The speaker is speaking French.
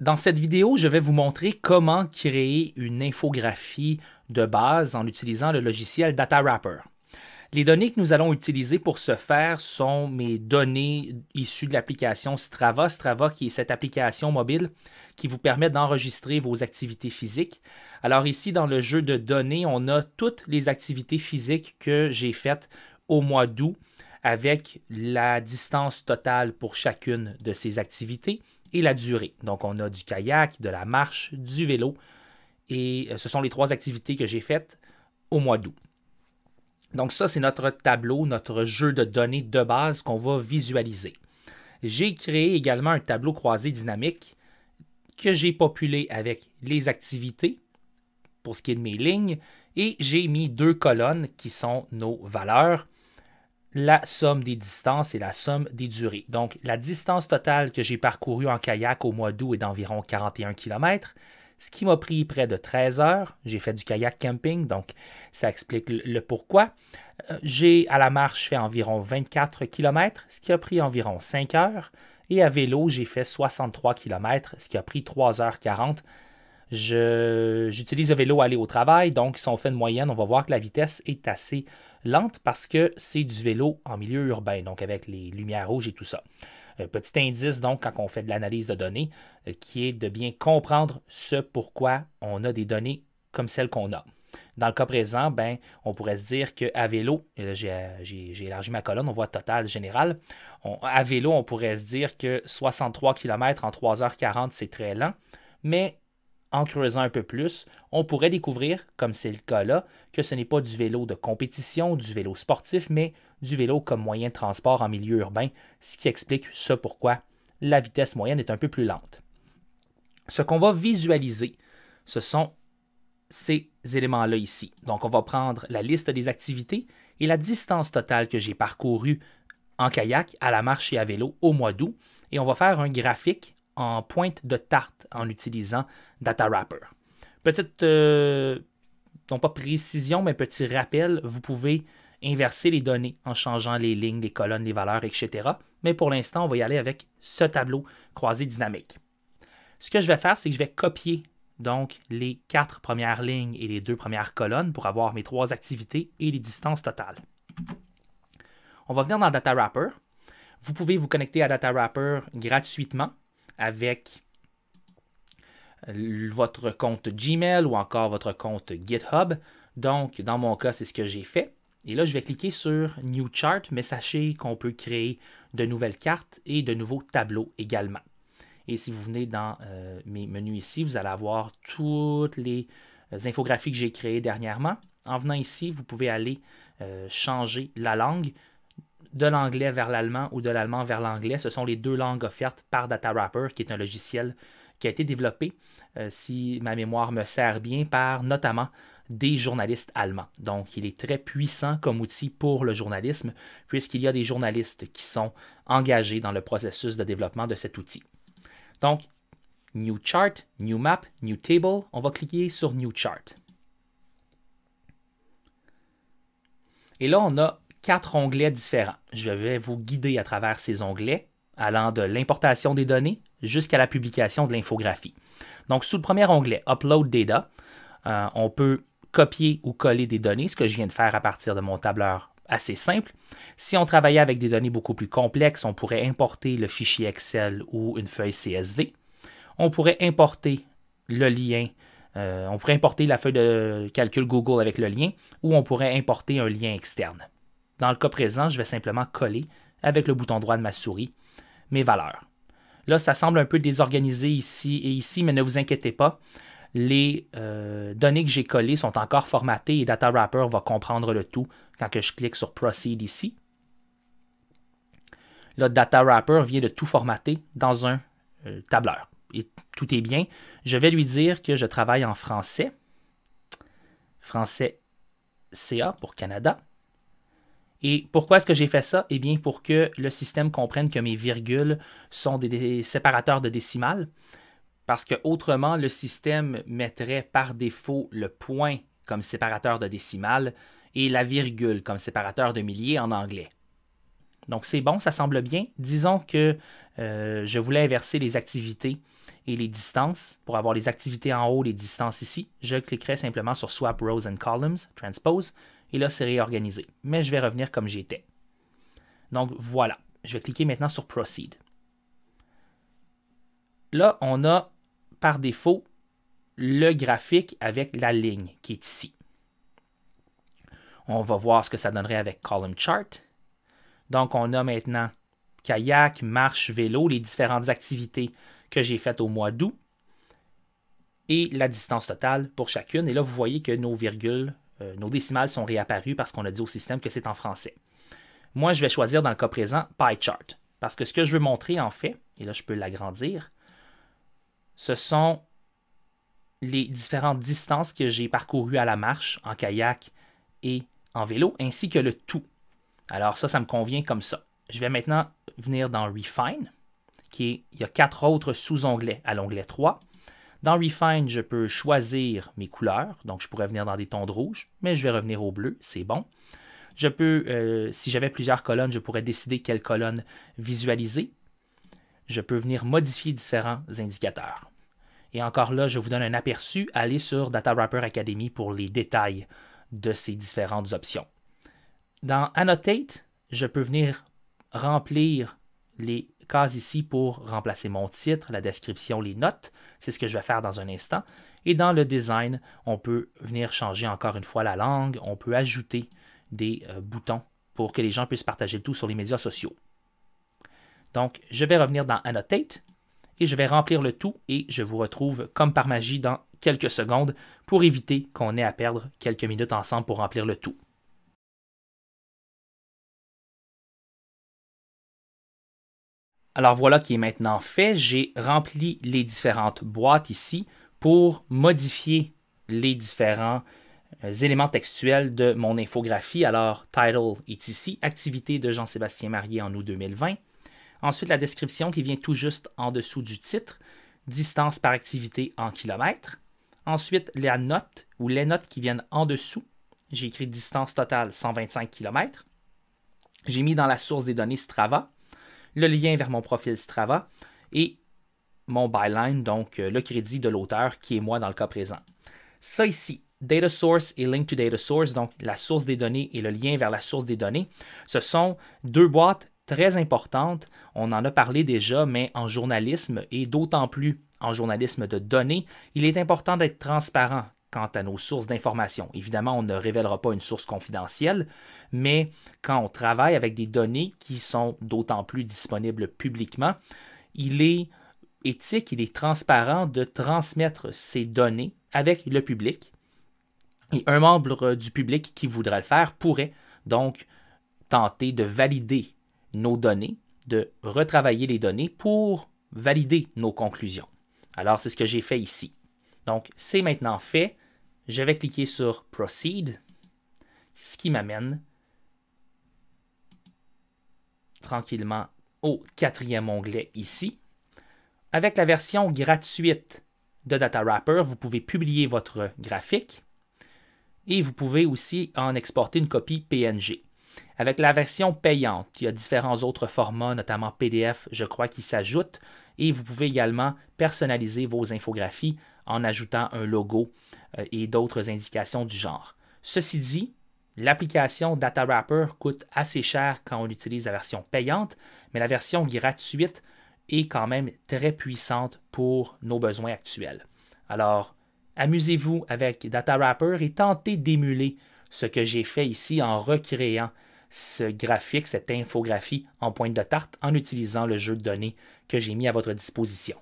Dans cette vidéo, je vais vous montrer comment créer une infographie de base en utilisant le logiciel DataWrapper. Les données que nous allons utiliser pour ce faire sont mes données issues de l'application Strava. Strava qui est cette application mobile qui vous permet d'enregistrer vos activités physiques. Alors ici, dans le jeu de données, on a toutes les activités physiques que j'ai faites au mois d'août avec la distance totale pour chacune de ces activités et la durée. Donc, on a du kayak, de la marche, du vélo et ce sont les trois activités que j'ai faites au mois d'août. Donc ça, c'est notre tableau, notre jeu de données de base qu'on va visualiser. J'ai créé également un tableau croisé dynamique que j'ai populé avec les activités pour ce qui est de mes lignes et j'ai mis deux colonnes qui sont nos valeurs, la somme des distances et la somme des durées. Donc, la distance totale que j'ai parcourue en kayak au mois d'août est d'environ 41 km, ce qui m'a pris près de 13 heures. J'ai fait du kayak camping, donc ça explique le pourquoi. J'ai à la marche fait environ 24 km, ce qui a pris environ 5 heures. Et à vélo, j'ai fait 63 km, ce qui a pris 3h40. J'utilise le vélo à aller au travail, donc si on fait une moyenne, on va voir que la vitesse est assez lente parce que c'est du vélo en milieu urbain, donc avec les lumières rouges et tout ça. Petit indice donc quand on fait de l'analyse de données, qui est de bien comprendre ce pourquoi on a des données comme celles qu'on a. Dans le cas présent, on pourrait se dire qu'à vélo, j'ai élargi ma colonne, on voit total général. À vélo, on pourrait se dire que 63 km en 3h40, c'est très lent, mais en creusant un peu plus, on pourrait découvrir, comme c'est le cas là, que ce n'est pas du vélo de compétition, du vélo sportif, mais du vélo comme moyen de transport en milieu urbain, ce qui explique ce pourquoi la vitesse moyenne est un peu plus lente. Ce qu'on va visualiser, ce sont ces éléments-là ici. Donc, on va prendre la liste des activités et la distance totale que j'ai parcourue en kayak, à la marche et à vélo au mois d'août, et on va faire un graphique en pointe de tarte en utilisant DataWrapper. Petite, non pas précision, mais petit rappel, vous pouvez inverser les données en changeant les lignes, les colonnes, les valeurs, etc. Mais pour l'instant, on va y aller avec ce tableau croisé dynamique. Ce que je vais faire, c'est que je vais copier donc les 4 premières lignes et les 2 premières colonnes pour avoir mes 3 activités et les distances totales. On va venir dans DataWrapper. Vous pouvez vous connecter à DataWrapper gratuitement avec votre compte Gmail ou encore votre compte GitHub. Donc, dans mon cas, c'est ce que j'ai fait. Et là, je vais cliquer sur New Chart, mais sachez qu'on peut créer de nouvelles cartes et de nouveaux tableaux également. Et si vous venez dans mes menus ici, vous allez avoir toutes les infographies que j'ai créées dernièrement. En venant ici, vous pouvez aller changer la langue de l'anglais vers l'allemand ou de l'allemand vers l'anglais. Ce sont les deux langues offertes par DataWrapper, qui est un logiciel qui a été développé, si ma mémoire me sert bien, par notamment des journalistes allemands. Donc, il est très puissant comme outil pour le journalisme, puisqu'il y a des journalistes qui sont engagés dans le processus de développement de cet outil. Donc, New Chart, New Map, New Table, on va cliquer sur New Chart. Et là, on a 4 onglets différents. Je vais vous guider à travers ces onglets, allant de l'importation des données jusqu'à la publication de l'infographie. Donc, sous le premier onglet, Upload Data, on peut copier ou coller des données, ce que je viens de faire à partir de mon tableur assez simple. Si on travaillait avec des données beaucoup plus complexes, on pourrait importer le fichier Excel ou une feuille CSV. On pourrait importer le lien, on pourrait importer la feuille de calcul Google avec le lien, ou on pourrait importer un lien externe. Dans le cas présent, je vais simplement coller avec le bouton droit de ma souris mes valeurs. Là, ça semble un peu désorganisé ici et ici, mais ne vous inquiétez pas. Les données que j'ai collées sont encore formatées et DataWrapper va comprendre le tout quand que je clique sur Proceed ici. Là, DataWrapper vient de tout formater dans un tableur. Et tout est bien. Je vais lui dire que je travaille en français. Français CA pour Canada. Et pourquoi est-ce que j'ai fait ça? Eh bien, pour que le système comprenne que mes virgules sont des séparateurs de décimales. Parce que autrement, le système mettrait par défaut le point comme séparateur de décimales et la virgule comme séparateur de milliers en anglais. Donc c'est bon, ça semble bien. Disons que je voulais inverser les activités et les distances. Pour avoir les activités en haut, les distances ici, je cliquerai simplement sur Swap Rows and Columns, Transpose, et là, c'est réorganisé. Mais je vais revenir comme j'étais. Donc, voilà. Je vais cliquer maintenant sur Proceed. Là, on a, par défaut, le graphique avec la ligne qui est ici. On va voir ce que ça donnerait avec Column Chart. Donc, on a maintenant kayak, marche, vélo, les différentes activités que j'ai faites au mois d'août et la distance totale pour chacune. Et là, vous voyez que nos virgules, nos décimales sont réapparues parce qu'on a dit au système que c'est en français. Moi, je vais choisir dans le cas présent Pie Chart parce que ce que je veux montrer en fait, et là je peux l'agrandir, ce sont les différentes distances que j'ai parcourues à la marche, en kayak et en vélo, ainsi que le tout. Alors ça me convient comme ça. Je vais maintenant venir dans Refine, il y a 4 autres sous-onglets à l'onglet 3. Dans Refine, je peux choisir mes couleurs, donc je pourrais venir dans des tons de rouge, mais je vais revenir au bleu, c'est bon. Je peux, si j'avais plusieurs colonnes, je pourrais décider quelle colonne visualiser. Je peux venir modifier différents indicateurs. Et encore là, je vous donne un aperçu. Allez sur Data Wrapper Academy pour les détails de ces différentes options. Dans Annotate, je peux venir remplir les cases ici pour remplacer mon titre, la description, les notes. C'est ce que je vais faire dans un instant. Et dans le design, on peut venir changer encore une fois la langue. On peut ajouter des boutons pour que les gens puissent partager le tout sur les médias sociaux. Donc, je vais revenir dans Annotate et je vais remplir le tout et je vous retrouve comme par magie dans quelques secondes pour éviter qu'on ait à perdre quelques minutes ensemble pour remplir le tout. Alors voilà qui est maintenant fait. J'ai rempli les différentes boîtes ici pour modifier les différents éléments textuels de mon infographie. Alors, Title est ici, Activité de Jean-Sébastien Marié en août 2020. Ensuite, la description qui vient tout juste en dessous du titre, distance par activité en kilomètres. Ensuite, la note ou les notes qui viennent en dessous. J'ai écrit distance totale 125 km. J'ai mis dans la source des données Strava, le lien vers mon profil Strava et mon byline, donc le crédit de l'auteur qui est moi dans le cas présent. Ça ici, Data Source et Link to Data Source, donc la source des données et le lien vers la source des données, ce sont deux boîtes très importantes. On en a parlé déjà, mais en journalisme et d'autant plus en journalisme de données, il est important d'être transparent quant à nos sources d'information. Évidemment, on ne révélera pas une source confidentielle, mais quand on travaille avec des données qui sont d'autant plus disponibles publiquement, il est éthique, il est transparent de transmettre ces données avec le public. Et un membre du public qui voudrait le faire pourrait donc tenter de valider nos données, de retravailler les données pour valider nos conclusions. Alors, c'est ce que j'ai fait ici. Donc, c'est maintenant fait. Je vais cliquer sur Proceed, ce qui m'amène tranquillement au 4e onglet ici. Avec la version gratuite de Data Wrapper, vous pouvez publier votre graphique et vous pouvez aussi en exporter une copie PNG. Avec la version payante, il y a différents autres formats, notamment PDF, je crois, qui s'ajoutent. Et vous pouvez également personnaliser vos infographies en ajoutant un logo et d'autres indications du genre. Ceci dit, l'application Data Wrapper coûte assez cher quand on utilise la version payante, mais la version gratuite est quand même très puissante pour nos besoins actuels. Alors, amusez-vous avec Data Wrapper et tentez d'émuler ce que j'ai fait ici en recréant ce graphique, cette infographie en pointe de tarte en utilisant le jeu de données que j'ai mis à votre disposition.